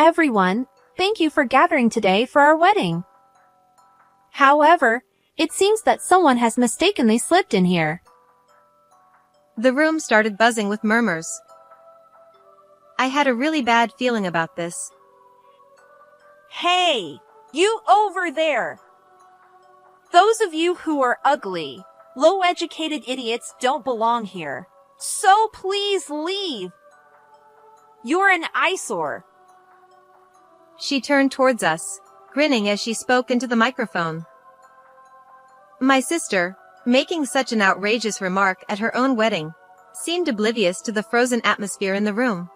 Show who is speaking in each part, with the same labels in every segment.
Speaker 1: everyone. Thank you for gathering today for our wedding. However, it seems that someone has mistakenly slipped in here.
Speaker 2: The room started buzzing with murmurs. I had a really bad feeling about this.
Speaker 1: Hey, you over there! Those of you who are ugly, low-educated idiots don't belong here. So please leave. You're an eyesore.
Speaker 2: She turned towards us, grinning as she spoke into the microphone. My sister, making such an outrageous remark at her own wedding, seemed oblivious to the frozen atmosphere in the room.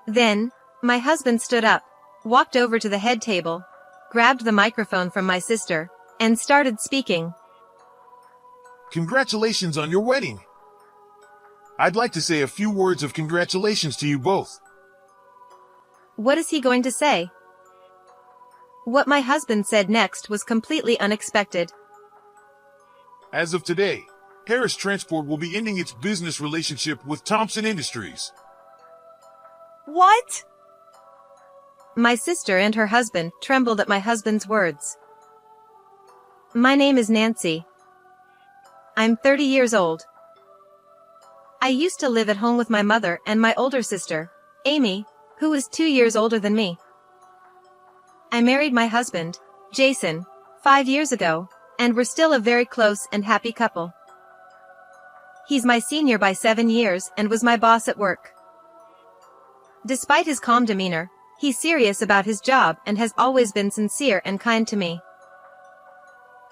Speaker 2: Then, my husband stood up, walked over to the head table, grabbed the microphone from my sister, and started speaking.
Speaker 3: Congratulations on your wedding. I'd like to say a few words of congratulations to you both.
Speaker 2: What is he going to say? What my husband said next was completely unexpected.
Speaker 3: As of today, Harris Transport will be ending its business relationship with Thompson Industries.
Speaker 1: What?
Speaker 2: My sister and her husband trembled at my husband's words. My name is Nancy. I'm 30 years old. I used to live at home with my mother and my older sister, Amy, who is 2 years older than me. I married my husband, Jason, 5 years ago, and we're still a very close and happy couple. He's my senior by 7 years and was my boss at work. Despite his calm demeanor, he's serious about his job and has always been sincere and kind to me.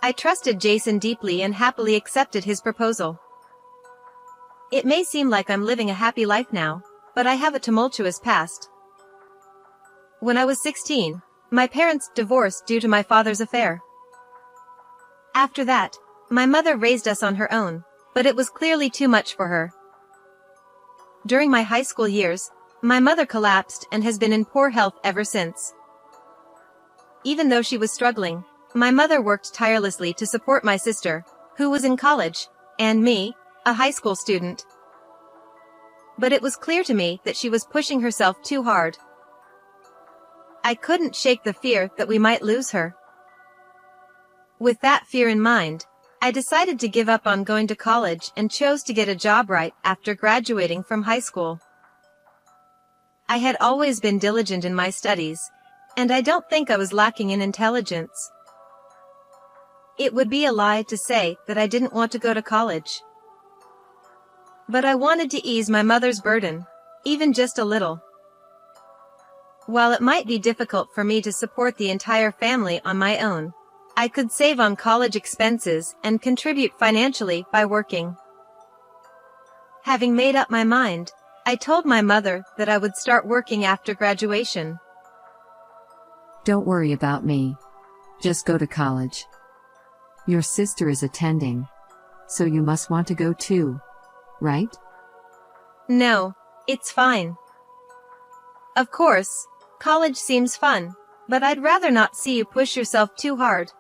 Speaker 2: I trusted Jason deeply and happily accepted his proposal. It may seem like I'm living a happy life now, but I have a tumultuous past. When I was 16, my parents divorced due to my father's affair. After that, my mother raised us on her own, but it was clearly too much for her. During my high school years, my mother collapsed and has been in poor health ever since. Even though she was struggling, my mother worked tirelessly to support my sister, who was in college, and me, a high school student. But it was clear to me that she was pushing herself too hard. I couldn't shake the fear that we might lose her. With that fear in mind, I decided to give up on going to college and chose to get a job right after graduating from high school. I had always been diligent in my studies, and I don't think I was lacking in intelligence. It would be a lie to say that I didn't want to go to college. But I wanted to ease my mother's burden, even just a little. While it might be difficult for me to support the entire family on my own, I could save on college expenses and contribute financially by working. Having made up my mind, I told my mother that I would start working after graduation.
Speaker 4: Don't worry about me. Just go to college. Your sister is attending, so you must want to go too, right?
Speaker 2: No, it's fine. Of course, college seems fun, but I'd rather not see you push yourself too hard.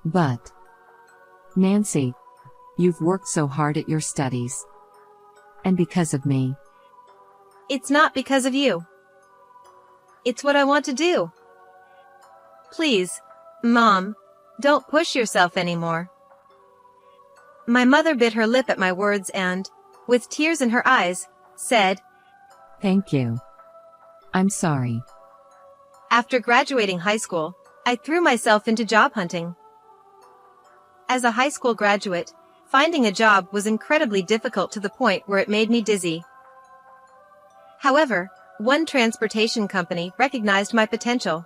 Speaker 4: But, Nancy, you've worked so hard at your studies. And because of me.
Speaker 2: It's not because of you. It's what I want to do. Please, Mom, don't push yourself anymore. My mother bit her lip at my words and, with tears in her eyes, said,
Speaker 4: Thank you. I'm sorry.
Speaker 2: After graduating high school, I threw myself into job hunting. As a high school graduate, finding a job was incredibly difficult to the point where it made me dizzy. However, one transportation company recognized my potential.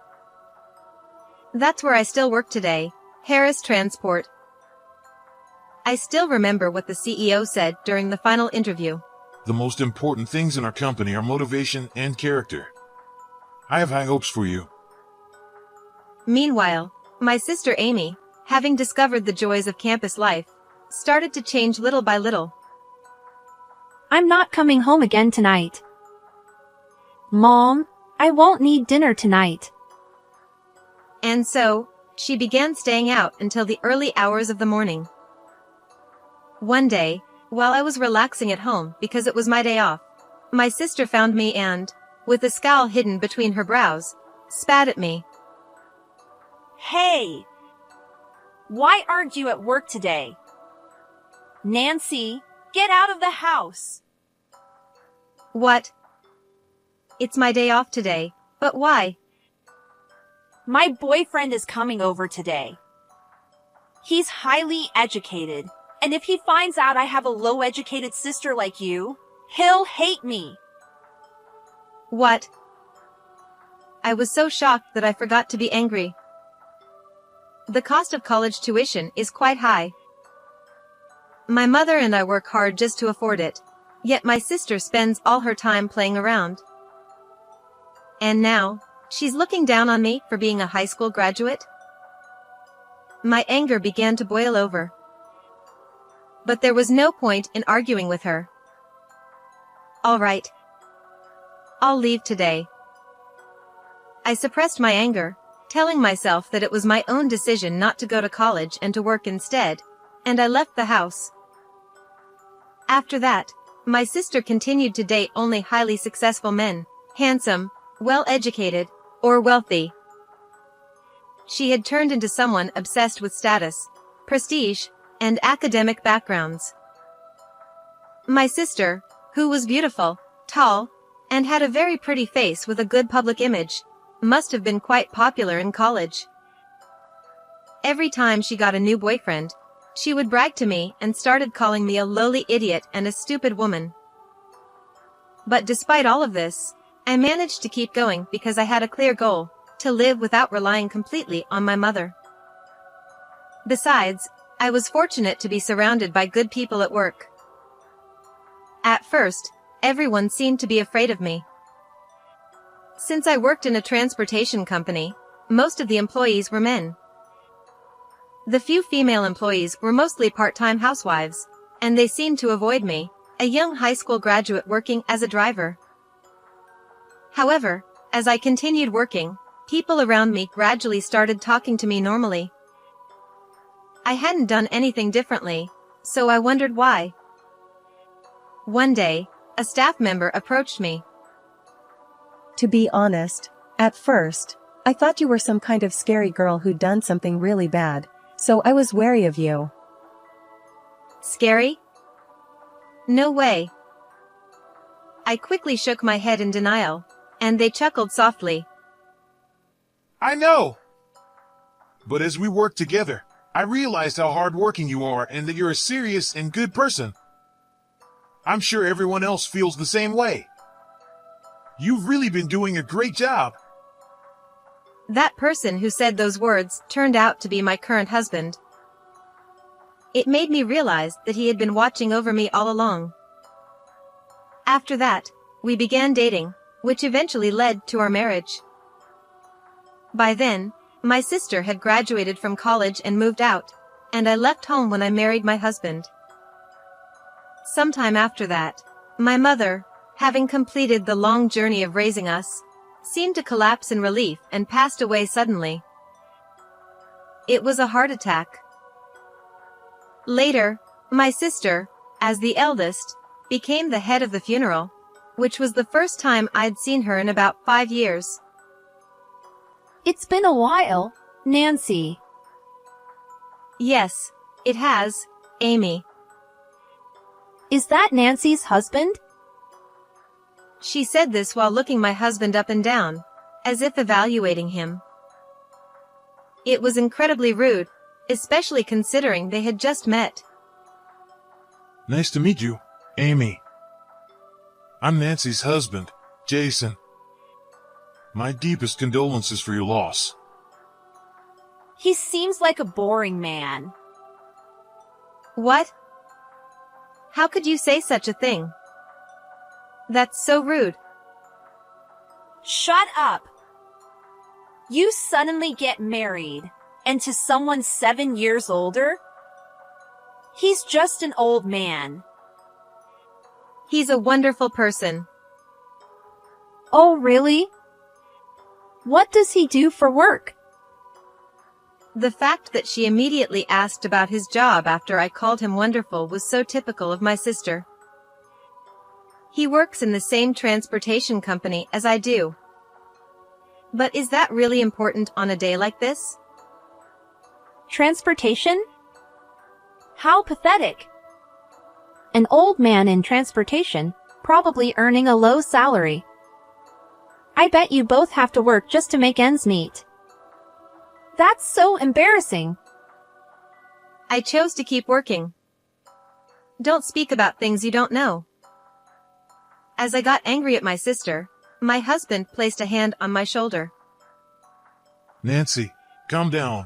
Speaker 2: That's where I still work today, Harris Transport. I still remember what the CEO said during the final interview.
Speaker 3: The most important things in our company are motivation and character. I have high hopes for you.
Speaker 2: Meanwhile, my sister Amy, having discovered the joys of campus life, started to change little by little.
Speaker 1: I'm not coming home again tonight. Mom, I won't need dinner tonight.
Speaker 2: And so, she began staying out until the early hours of the morning. One day, while I was relaxing at home because it was my day off, my sister found me and, with a scowl hidden between her brows, spat at me.
Speaker 1: Hey! Why aren't you at work today? Nancy, get out of the house!
Speaker 2: What? It's my day off today, but why?
Speaker 1: My boyfriend is coming over today. He's highly educated, and if he finds out I have a low-educated sister like you, he'll hate me.
Speaker 2: What? I was so shocked that I forgot to be angry. The cost of college tuition is quite high. My mother and I work hard just to afford it, yet my sister spends all her time playing around. And now, she's looking down on me for being a high school graduate? My anger began to boil over. But there was no point in arguing with her. All right. I'll leave today. I suppressed my anger, telling myself that it was my own decision not to go to college and to work instead, and I left the house. After that, my sister continued to date only highly successful men, handsome, well-educated, or wealthy. She had turned into someone obsessed with status, prestige, and academic backgrounds. My sister, who was beautiful, tall, and had a very pretty face with a good public image, must have been quite popular in college. Every time she got a new boyfriend, she would brag to me and started calling me a lowly idiot and a stupid woman. But despite all of this, I managed to keep going because I had a clear goal, to live without relying completely on my mother. Besides, I was fortunate to be surrounded by good people at work. At first, everyone seemed to be afraid of me. Since I worked in a transportation company, most of the employees were men. The few female employees were mostly part-time housewives, and they seemed to avoid me, a young high school graduate working as a driver. However, as I continued working, people around me gradually started talking to me normally. I hadn't done anything differently, so I wondered why. One day, a staff member approached me.
Speaker 5: To be honest, at first, I thought you were some kind of scary girl who'd done something really bad, so I was wary of you.
Speaker 2: Scary? No way. I quickly shook my head in denial, and they chuckled softly.
Speaker 3: I know! But as we worked together, I realized how hardworking you are and that you're a serious and good person. I'm sure everyone else feels the same way. You've really been doing a great job.
Speaker 2: That person who said those words turned out to be my current husband. It made me realize that he had been watching over me all along. After that, we began dating, which eventually led to our marriage. By then, my sister had graduated from college and moved out, and I left home when I married my husband. Sometime after that, my mother, having completed the long journey of raising us, seemed to collapse in relief and passed away suddenly. It was a heart attack. Later, my sister, as the eldest, became the head of the funeral, which was the first time I'd seen her in about 5 years.
Speaker 1: It's been a while, Nancy.
Speaker 2: Yes, it has, Amy.
Speaker 1: Is that Nancy's husband?
Speaker 2: She said this while looking my husband up and down, as if evaluating him. It was incredibly rude, especially considering they had just met.
Speaker 3: Nice to meet you, Amy. I'm Nancy's husband, Jason. My deepest condolences for your loss.
Speaker 1: He seems like a boring man.
Speaker 2: What? How could you say such a thing? That's so rude.
Speaker 1: Shut up. You suddenly get married, and to someone 7 years older? He's just an old man.
Speaker 2: He's a wonderful person.
Speaker 1: Oh, really? What does he do for work?
Speaker 2: The fact that she immediately asked about his job after I called him wonderful was so typical of my sister. He works in the same transportation company as I do. But is that really important on a day like this?
Speaker 1: Transportation? How pathetic. An old man in transportation, probably earning a low salary. I bet you both have to work just to make ends meet. That's so embarrassing.
Speaker 2: I chose to keep working. Don't speak about things you don't know. As I got angry at my sister, my husband placed a hand on my shoulder.
Speaker 3: Nancy, calm down.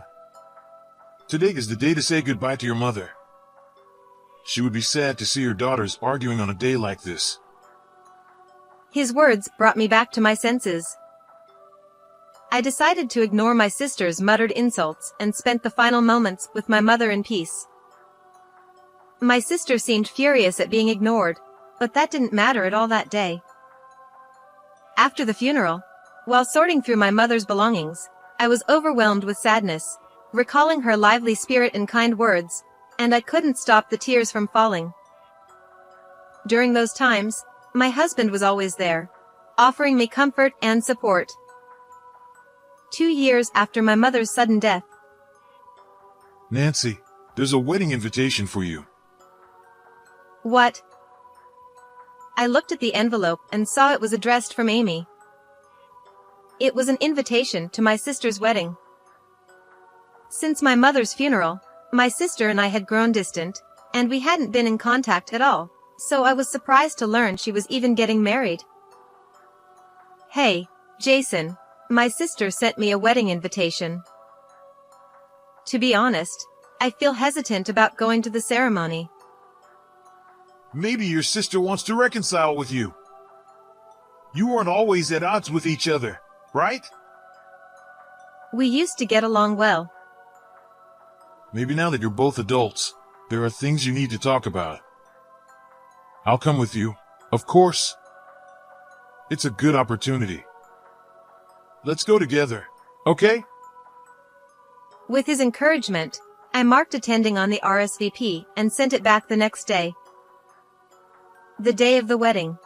Speaker 3: Today is the day to say goodbye to your mother. She would be sad to see her daughters arguing on a day like this.
Speaker 2: His words brought me back to my senses. I decided to ignore my sister's muttered insults and spent the final moments with my mother in peace. My sister seemed furious at being ignored, but that didn't matter at all that day. After the funeral, while sorting through my mother's belongings, I was overwhelmed with sadness, recalling her lively spirit and kind words, and I couldn't stop the tears from falling. During those times, my husband was always there, offering me comfort and support. 2 years after my mother's sudden death.
Speaker 3: Nancy, there's a wedding invitation for you.
Speaker 2: What? I looked at the envelope and saw it was addressed from Amy. It was an invitation to my sister's wedding. Since my mother's funeral, my sister and I had grown distant, and we hadn't been in contact at all, so I was surprised to learn she was even getting married. Hey, Jason, my sister sent me a wedding invitation. To be honest, I feel hesitant about going to the ceremony.
Speaker 3: Maybe your sister wants to reconcile with you. You weren't always at odds with each other, right?
Speaker 2: We used to get along well.
Speaker 3: Maybe now that you're both adults, there are things you need to talk about. I'll come with you, of course. It's a good opportunity. Let's go together, okay?
Speaker 2: With his encouragement, I marked attending on the RSVP and sent it back the next day. The day of the wedding.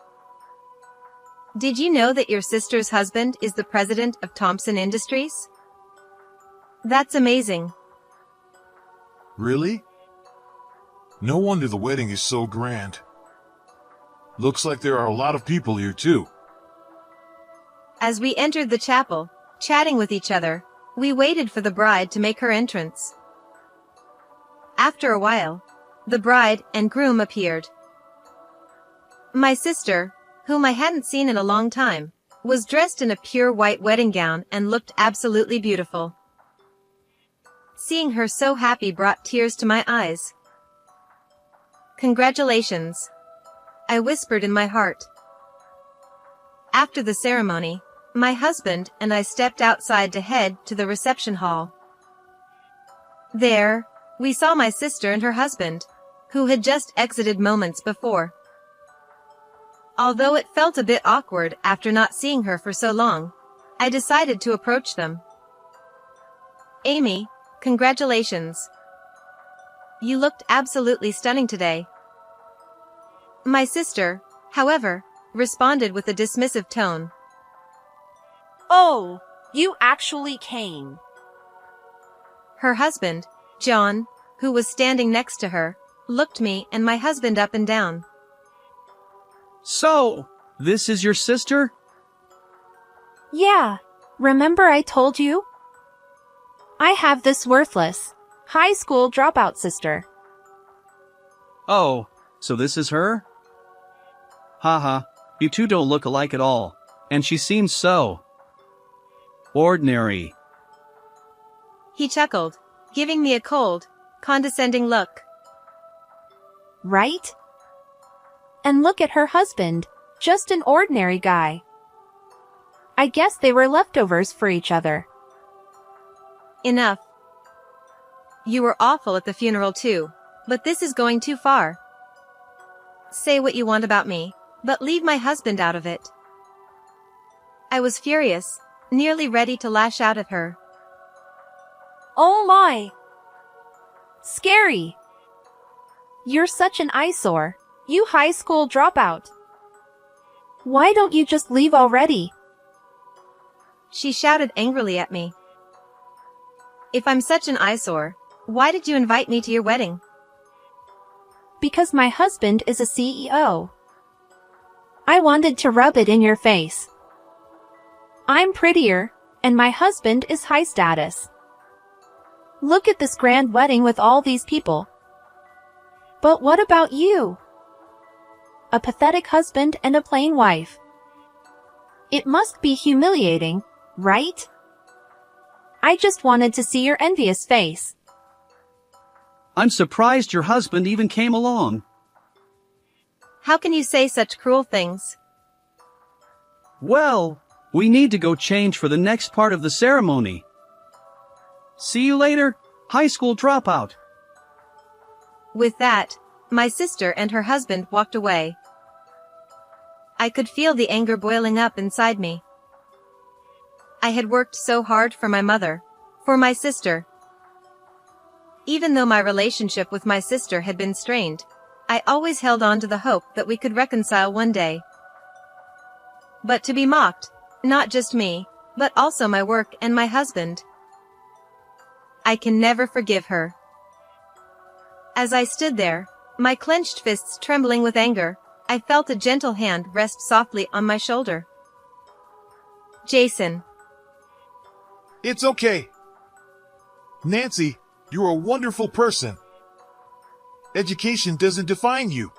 Speaker 2: Did you know that your sister's husband is the president of Thompson Industries? That's amazing.
Speaker 3: Really? No wonder the wedding is so grand. Looks like there are a lot of people here too.
Speaker 2: As we entered the chapel, chatting with each other, we waited for the bride to make her entrance. After a while, the bride and groom appeared. My sister, whom I hadn't seen in a long time, was dressed in a pure white wedding gown and looked absolutely beautiful. Seeing her so happy brought tears to my eyes. Congratulations, I whispered in my heart. After the ceremony, my husband and I stepped outside to head to the reception hall. There, we saw my sister and her husband, who had just exited moments before. Although it felt a bit awkward after not seeing her for so long, I decided to approach them. Amy, congratulations. You looked absolutely stunning today. My sister, however, responded with a dismissive tone.
Speaker 1: Oh, you actually came.
Speaker 2: Her husband, John, who was standing next to her, looked me and my husband up and down.
Speaker 6: So, this is your sister?
Speaker 1: Yeah, remember I told you? I have this worthless, high school dropout sister.
Speaker 6: Oh, so this is her? Haha, you two don't look alike at all, and she seems so ordinary.
Speaker 2: He chuckled, giving me a cold, condescending look.
Speaker 1: Right? And look at her husband, just an ordinary guy. I guess they were leftovers for each other.
Speaker 2: Enough. You were awful at the funeral too, but this is going too far. Say what you want about me, but leave my husband out of it. I was furious, nearly ready to lash out at her.
Speaker 1: Oh my! Scary! You're such an eyesore, you high school dropout. Why don't you just leave already?
Speaker 2: She shouted angrily at me. If I'm such an eyesore, why did you invite me to your wedding?
Speaker 1: Because my husband is a CEO. I wanted to rub it in your face. I'm prettier, and my husband is high status. Look at this grand wedding with all these people. But what about you? A pathetic husband and a plain wife. It must be humiliating, right? I just wanted to see your envious face.
Speaker 6: I'm surprised your husband even came along.
Speaker 2: How can you say such cruel things?
Speaker 6: Well, we need to go change for the next part of the ceremony. See you later, high school dropout.
Speaker 2: With that, my sister and her husband walked away. I could feel the anger boiling up inside me. I had worked so hard for my mother, for my sister. Even though my relationship with my sister had been strained, I always held on to the hope that we could reconcile one day. But to be mocked, not just me, but also my work and my husband. I can never forgive her. As I stood there, my clenched fists trembling with anger, I felt a gentle hand rest softly on my shoulder. Jason.
Speaker 3: It's okay. Nancy, you're a wonderful person. Education doesn't define you.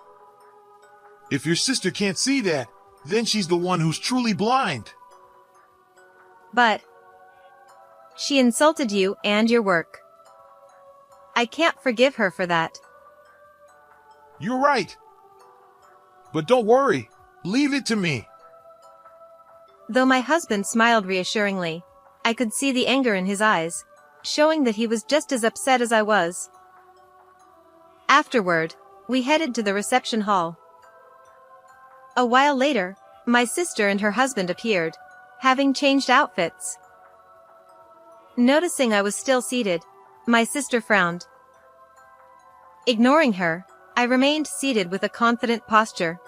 Speaker 3: If your sister can't see that, then she's the one who's truly blind.
Speaker 2: But she insulted you and your work. I can't forgive her for that.
Speaker 3: You're right. But don't worry. Leave it to me.
Speaker 2: Though my husband smiled reassuringly, I could see the anger in his eyes, showing that he was just as upset as I was. Afterward, we headed to the reception hall. A while later, my sister and her husband appeared, having changed outfits. Noticing I was still seated, my sister frowned. Ignoring her, I remained seated with a confident posture.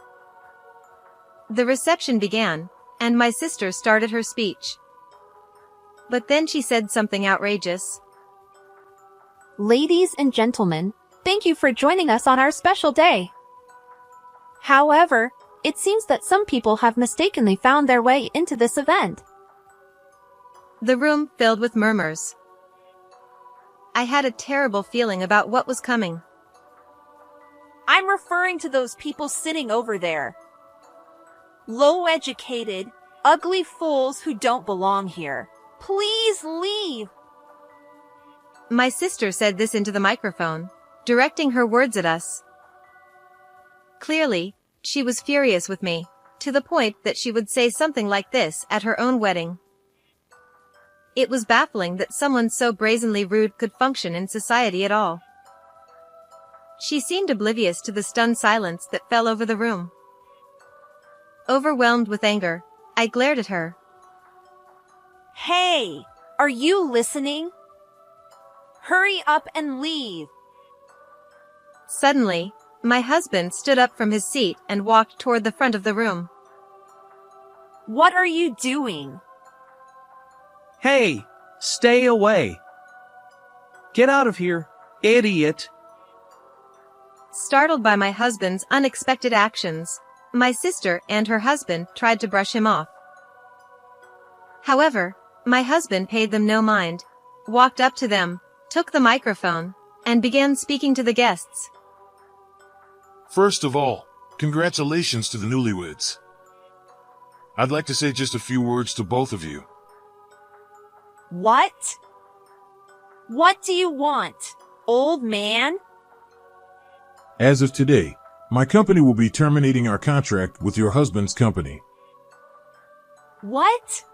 Speaker 2: The reception began, and my sister started her speech. But then she said something outrageous.
Speaker 1: Ladies and gentlemen, thank you for joining us on our special day. However, it seems that some people have mistakenly found their way into this event.
Speaker 2: The room filled with murmurs. I had a terrible feeling about what was coming.
Speaker 1: I'm referring to those people sitting over there. Low-educated, ugly fools who don't belong here. Please leave.
Speaker 2: My sister said this into the microphone, directing her words at us. Clearly, she was furious with me, to the point that she would say something like this at her own wedding. It was baffling that someone so brazenly rude could function in society at all. She seemed oblivious to the stunned silence that fell over the room. Overwhelmed with anger, I glared at her.
Speaker 1: Hey, are you listening? Hurry up and leave.
Speaker 2: Suddenly, my husband stood up from his seat and walked toward the front of the room.
Speaker 1: What are you doing?
Speaker 6: Hey, stay away. Get out of here, idiot.
Speaker 2: Startled by my husband's unexpected actions, my sister and her husband tried to brush him off. However, my husband paid them no mind, walked up to them, took the microphone, and began speaking to the guests.
Speaker 3: First of all, congratulations to the newlyweds. I'd like to say just a few words to both of you.
Speaker 1: What? What do you want, old man?
Speaker 3: As of today, my company will be terminating our contract with your husband's company.
Speaker 1: What?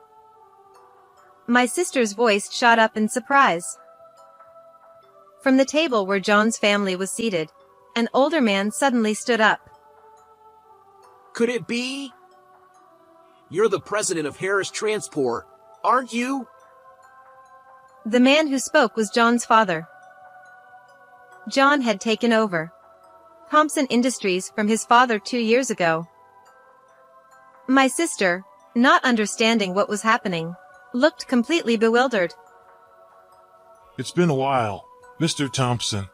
Speaker 2: My sister's voice shot up in surprise. From the table where John's family was seated, an older man suddenly stood up.
Speaker 7: Could it be? You're the president of Harris Transport, aren't you?
Speaker 2: The man who spoke was John's father. John had taken over Thompson Industries from his father 2 years ago. My sister, not understanding what was happening, looked completely bewildered.
Speaker 3: It's been a while, Mr. Thompson.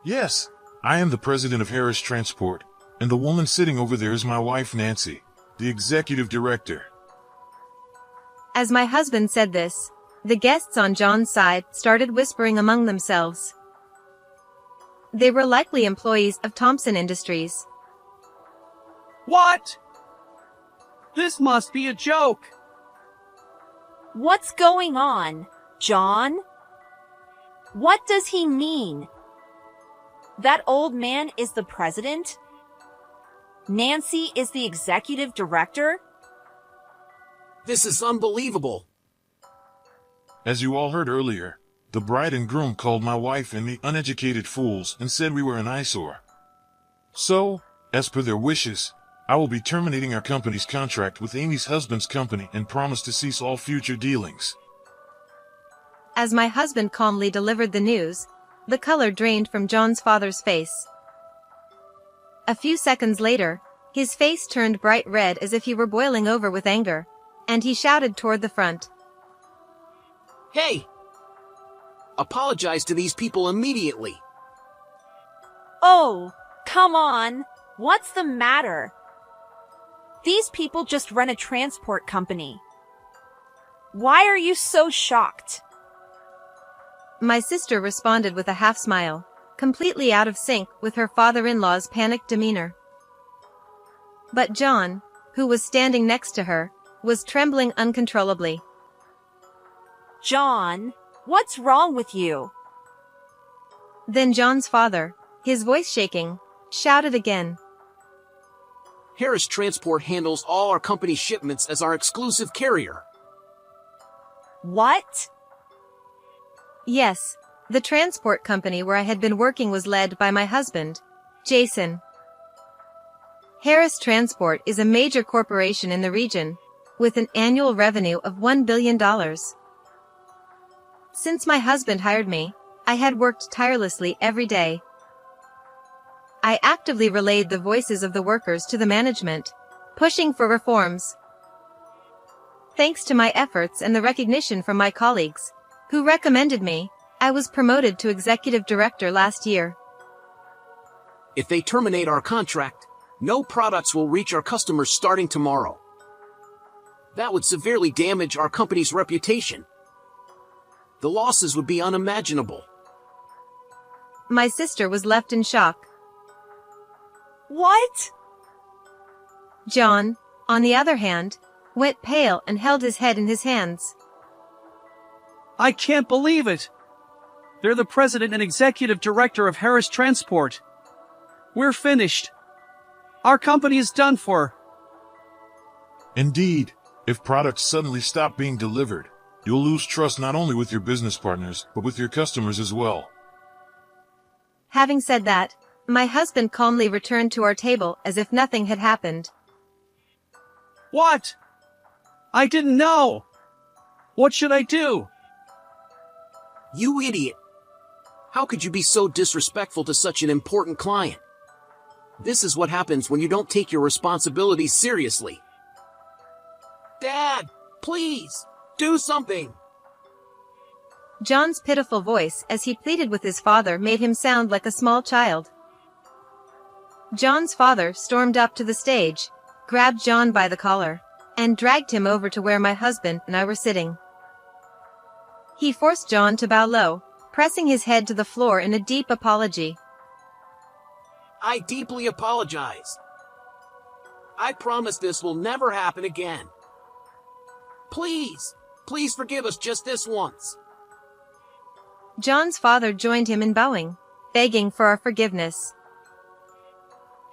Speaker 3: Yes, I am the president of Harris Transport, and the woman sitting over there is my wife Nancy, the executive director.
Speaker 2: As my husband said this, the guests on John's side started whispering among themselves. They were likely employees of Thompson Industries.
Speaker 6: What? This must be a joke.
Speaker 1: What's going on, John? What does he mean? That old man is the president? Nancy is the executive director?
Speaker 7: This is unbelievable.
Speaker 3: As you all heard earlier, the bride and groom called my wife and me uneducated fools and said we were an eyesore. So, as per their wishes, I will be terminating our company's contract with Amy's husband's company and promise to cease all future dealings.
Speaker 2: As my husband calmly delivered the news, the color drained from John's father's face. A few seconds later, his face turned bright red as if he were boiling over with anger, and he shouted toward the front.
Speaker 7: Hey! Apologize to these people immediately.
Speaker 1: Oh, come on. What's the matter? These people just run a transport company. Why are you so shocked?
Speaker 2: My sister responded with a half smile, completely out of sync with her father-in-law's panicked demeanor. But John, who was standing next to her, was trembling uncontrollably.
Speaker 1: John, what's wrong with you?
Speaker 2: Then John's father, his voice shaking, shouted again.
Speaker 7: Harris Transport handles all our company's shipments as our exclusive carrier.
Speaker 1: What?
Speaker 2: Yes, the transport company where I had been working was led by my husband, Jason. Harris Transport is a major corporation in the region, with an annual revenue of $1 billion. Since my husband hired me, I had worked tirelessly every day. I actively relayed the voices of the workers to the management, pushing for reforms. Thanks to my efforts and the recognition from my colleagues, who recommended me, I was promoted to executive director last year.
Speaker 7: If they terminate our contract, no products will reach our customers starting tomorrow. That would severely damage our company's reputation. The losses would be unimaginable.
Speaker 2: My sister was left in shock.
Speaker 1: What?
Speaker 2: John, on the other hand, went pale and held his head in his hands.
Speaker 6: I can't believe it. They're the president and executive director of Harris Transport. We're finished. Our company is done for.
Speaker 3: Indeed, if products suddenly stop being delivered, you'll lose trust not only with your business partners, but with your customers as well.
Speaker 2: Having said that, my husband calmly returned to our table as if nothing had happened.
Speaker 6: What? I didn't know. What should I do?
Speaker 7: You idiot! How could you be so disrespectful to such an important client? This is what happens when you don't take your responsibilities seriously. Dad, please, do something!
Speaker 2: John's pitiful voice as he pleaded with his father made him sound like a small child. John's father stormed up to the stage, grabbed John by the collar, and dragged him over to where my husband and I were sitting. He forced John to bow low, pressing his head to the floor in a deep apology.
Speaker 7: I deeply apologize. I promise this will never happen again. Please, please forgive us just this once.
Speaker 2: John's father joined him in bowing, begging for our forgiveness.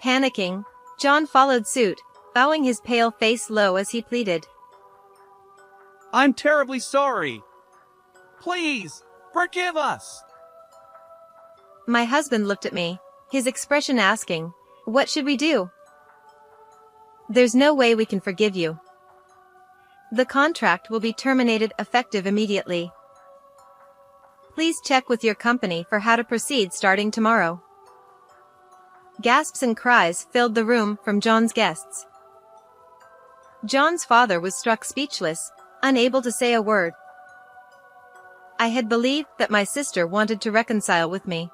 Speaker 2: Panicking, John followed suit, bowing his pale face low as he pleaded.
Speaker 6: I'm terribly sorry. Please, forgive us.
Speaker 2: My husband looked at me, his expression asking, "What should we do?" "There's no way we can forgive you. The contract will be terminated effective immediately. Please check with your company for how to proceed starting tomorrow." Gasps and cries filled the room from John's guests. John's father was struck speechless, unable to say a word. I had believed that my sister wanted to reconcile with me.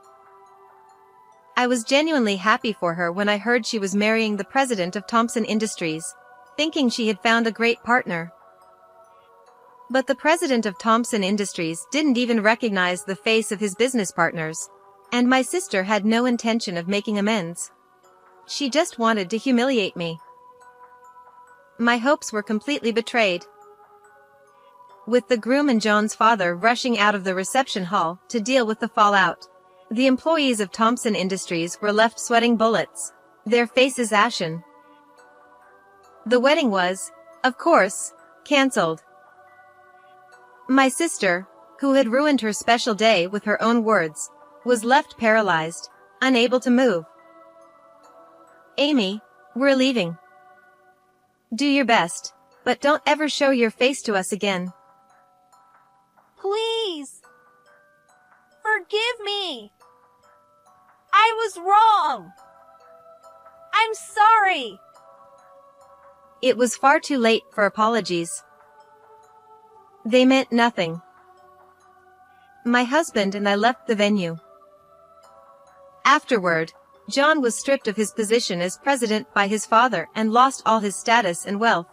Speaker 2: I was genuinely happy for her when I heard she was marrying the president of Thompson Industries, thinking she had found a great partner. But the president of Thompson Industries didn't even recognize the face of his business partners, and my sister had no intention of making amends. She just wanted to humiliate me. My hopes were completely betrayed. With the groom and John's father rushing out of the reception hall to deal with the fallout, the employees of Thompson Industries were left sweating bullets, their faces ashen. The wedding was, of course, cancelled. My sister, who had ruined her special day with her own words, was left paralyzed, unable to move. Amy, we're leaving. Do your best, but don't ever show your face to us again.
Speaker 1: Please. Forgive me. I was wrong. I'm sorry.
Speaker 2: It was far too late for apologies. They meant nothing. My husband and I left the venue. Afterward, John was stripped of his position as president by his father and lost all his status and wealth.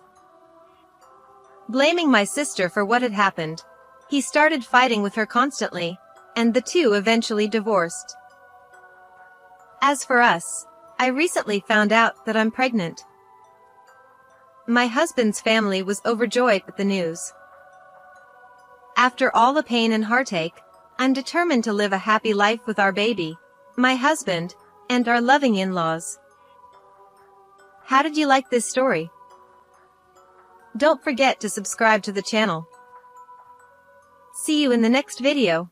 Speaker 2: Blaming my sister for what had happened, he started fighting with her constantly, and the two eventually divorced. As for us, I recently found out that I'm pregnant. My husband's family was overjoyed at the news. After all the pain and heartache, I'm determined to live a happy life with our baby, my husband, and our loving in-laws. How did you like this story? Don't forget to subscribe to the channel. See you in the next video.